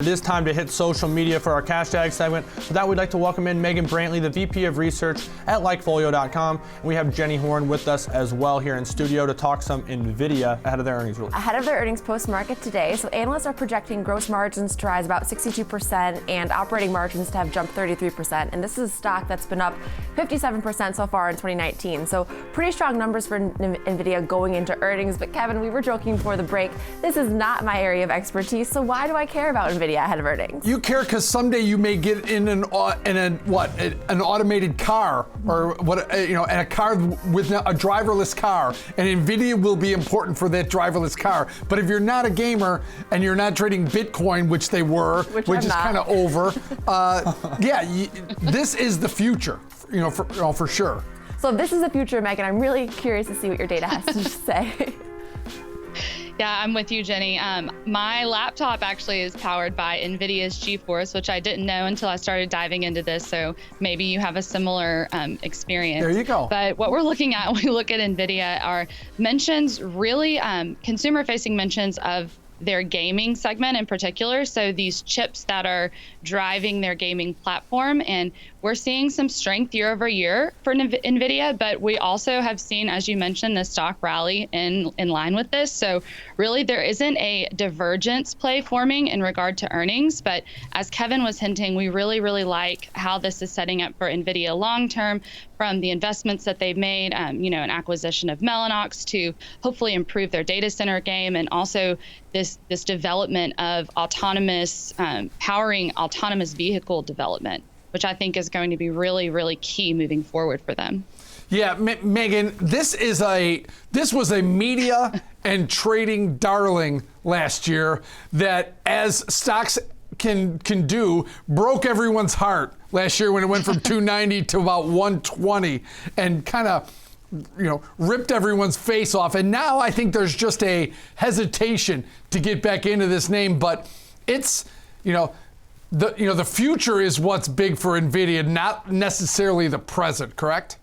It is time to hit social media for our cash tag segment. For that, we'd like to welcome in Megan Brantley, the VP of Research at LikeFolio.com. We have Jenny Horn with us as well here in studio to talk some Nvidia ahead of their earnings release. Ahead of their earnings post-market today, so analysts are projecting gross margins to rise about 62% and operating margins to have jumped 33%. And this is a stock that's been up 57% so far in 2019. So pretty strong numbers for Nvidia going into earnings. But Kevin, we were joking before the break, this is not my area of expertise. So why do I care about Nvidia ahead of earnings? You care because someday you may get in an automated car, or in a car with a driverless car, and Nvidia will be important for that driverless car. But if you're not a gamer and you're not trading Bitcoin, which they were, which is kind of over, this is the future, for sure. So if this is the future, Megan, I'm really curious to see what your data has to say. Yeah, I'm with you, Jenny. My laptop actually is powered by Nvidia's GeForce, which I didn't know until I started diving into this. So maybe you have a similar experience. There you go. But what we're looking at when we look at Nvidia are mentions, really consumer-facing mentions of their gaming segment in particular. So these chips that are driving their gaming platform. And we're seeing some strength year over year for Nvidia, but we also have seen, as you mentioned, the stock rally in line with this. So really there isn't a divergence play forming in regard to earnings. But as Kevin was hinting, we really, really like how this is setting up for Nvidia long term, from the investments that they've made, an acquisition of Mellanox to hopefully improve their data center game, and also this development of autonomous, powering autonomous vehicle development, which I think is going to be really, really key moving forward for them. Yeah, Megan, this was a media and trading darling last year that, as stocks can do, broke everyone's heart last year when it went from 290 to about 120 and kind of ripped everyone's face off. And now I think there's just a hesitation to get back into this name, but it's the future is what's big for Nvidia, not necessarily the present, correct?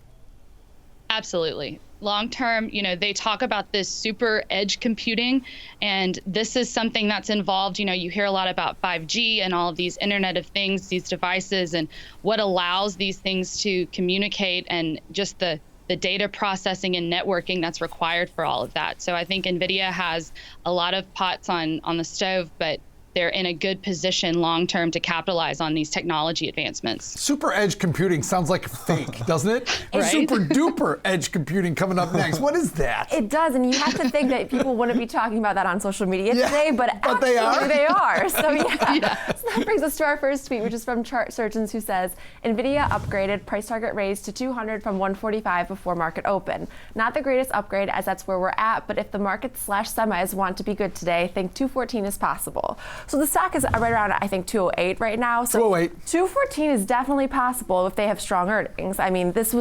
Absolutely. Long term, they talk about this super edge computing, and this is something that's involved. You hear a lot about 5G and all of these Internet of Things, these devices, and what allows these things to communicate, and just the data processing and networking that's required for all of that. So I think Nvidia has a lot of pots on the stove, but they're in a good position long-term to capitalize on these technology advancements. Super edge computing sounds like fake, doesn't it? Right? Super duper edge computing coming up next. What is that? It does, and you have to think that people wouldn't be talking about that on social media today, but actually they are. So So that brings us to our first tweet, which is from Chart Surgeons, who says, Nvidia upgraded, price target raised to 200 from 145 before market open. Not the greatest upgrade, as that's where we're at, but if the market/semis want to be good today, think 214 is possible. So the stock is right around, I think, 208 right now. So 208. 214 is definitely possible if they have strong earnings. I mean, this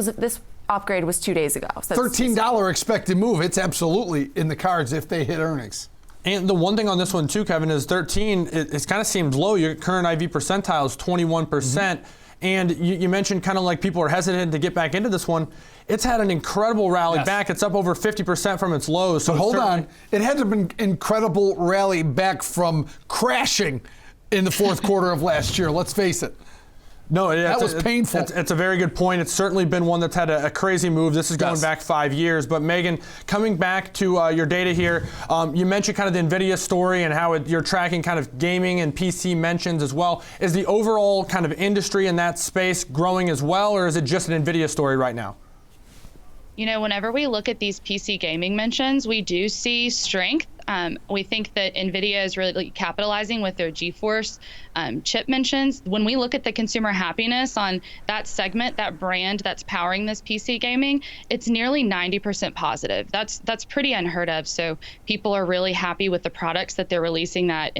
upgrade was 2 days ago. So $13 expected move. It's absolutely in the cards if they hit earnings. And the one thing on this one too, Kevin, is 13, it kind of seems low. Your current IV percentile is 21%. And you mentioned kind of like people are hesitant to get back into this one. It's had an incredible rally back. It's up over 50% from its lows. So hold on. It had to be an incredible rally back from crashing in the fourth quarter of last year. Let's face it. No, that was painful. It's a very good point. It's certainly been one that's had a crazy move. This is going back 5 years. But Megan, coming back to your data here, you mentioned kind of the Nvidia story and how you're tracking kind of gaming and PC mentions as well. Is the overall kind of industry in that space growing as well, or is it just an Nvidia story right now? Whenever we look at these PC gaming mentions, we do see strength. We think that Nvidia is really capitalizing with their GeForce chip mentions. When we look at the consumer happiness on that segment, that brand that's powering this PC gaming, it's nearly 90% positive. That's pretty unheard of. So people are really happy with the products that they're releasing that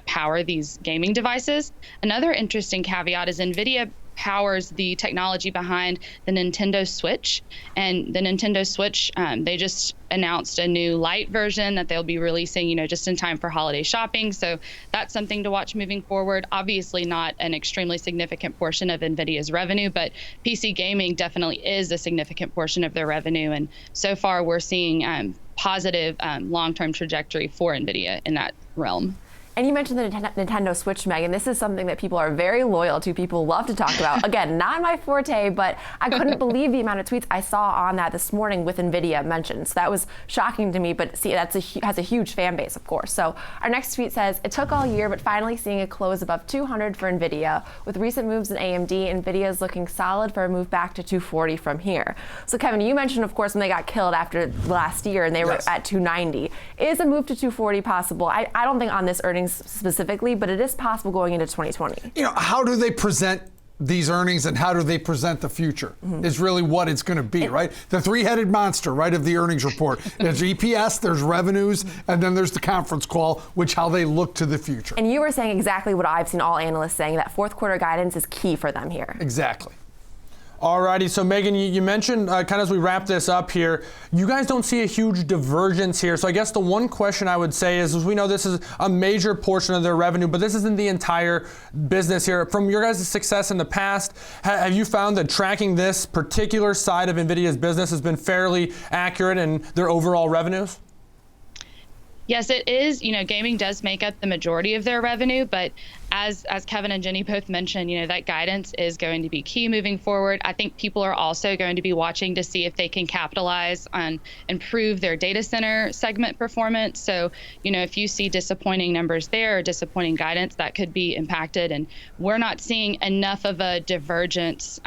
power these gaming devices. Another interesting caveat is Nvidia powers the technology behind the Nintendo Switch. And the Nintendo Switch, they just announced a new light version that they'll be releasing, just in time for holiday shopping. So that's something to watch moving forward. Obviously not an extremely significant portion of Nvidia's revenue, but PC gaming definitely is a significant portion of their revenue. And so far we're seeing positive long-term trajectory for Nvidia in that realm. And you mentioned the Nintendo Switch, Megan. This is something that people are very loyal to. People love to talk about. Again, not my forte, but I couldn't believe the amount of tweets I saw on that this morning with Nvidia mentioned. So that was shocking to me, but see, has a huge fan base, of course. So our next tweet says, it took all year, but finally seeing a close above 200 for Nvidia. With recent moves in AMD, Nvidia is looking solid for a move back to 240 from here. So Kevin, you mentioned, of course, when they got killed after last year and they were at 290. Is a move to 240 possible? I don't think on this earnings specifically, but it is possible going into 2020. You know, how do they present these earnings and how do they present the future is really what it's going to be, right? The three-headed monster, right, of the earnings report. There's EPS, there's revenues, and then there's the conference call, which how they look to the future. And you were saying exactly what I've seen all analysts saying, that fourth quarter guidance is key for them here. Exactly. Alrighty, so Megan, you mentioned kind of as we wrap this up here, you guys don't see a huge divergence here. So I guess the one question I would say is we know this is a major portion of their revenue, but this isn't the entire business here. From your guys' success in the past, have you found that tracking this particular side of NVIDIA's business has been fairly accurate in their overall revenues? Yes, it is. You know, gaming does make up the majority of their revenue, but as Kevin and Jenny both mentioned, you know, that guidance is going to be key moving forward. I think people are also going to be watching to see if they can capitalize on improve their data center segment performance. So, you know, if you see disappointing numbers there or disappointing guidance, that could be impacted. And we're not seeing enough of a divergence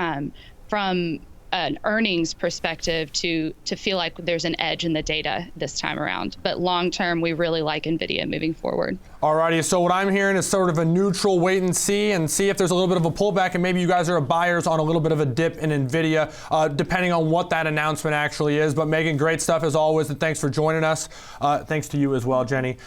from an earnings perspective to feel like there's an edge in the data this time around. But long term, we really like NVIDIA moving forward. Alrighty, so what I'm hearing is sort of a neutral wait and see if there's a little bit of a pullback, and maybe you guys are buyers on a little bit of a dip in NVIDIA, depending on what that announcement actually is. But Megan, great stuff as always, and thanks for joining us. Thanks to you as well, Jenny.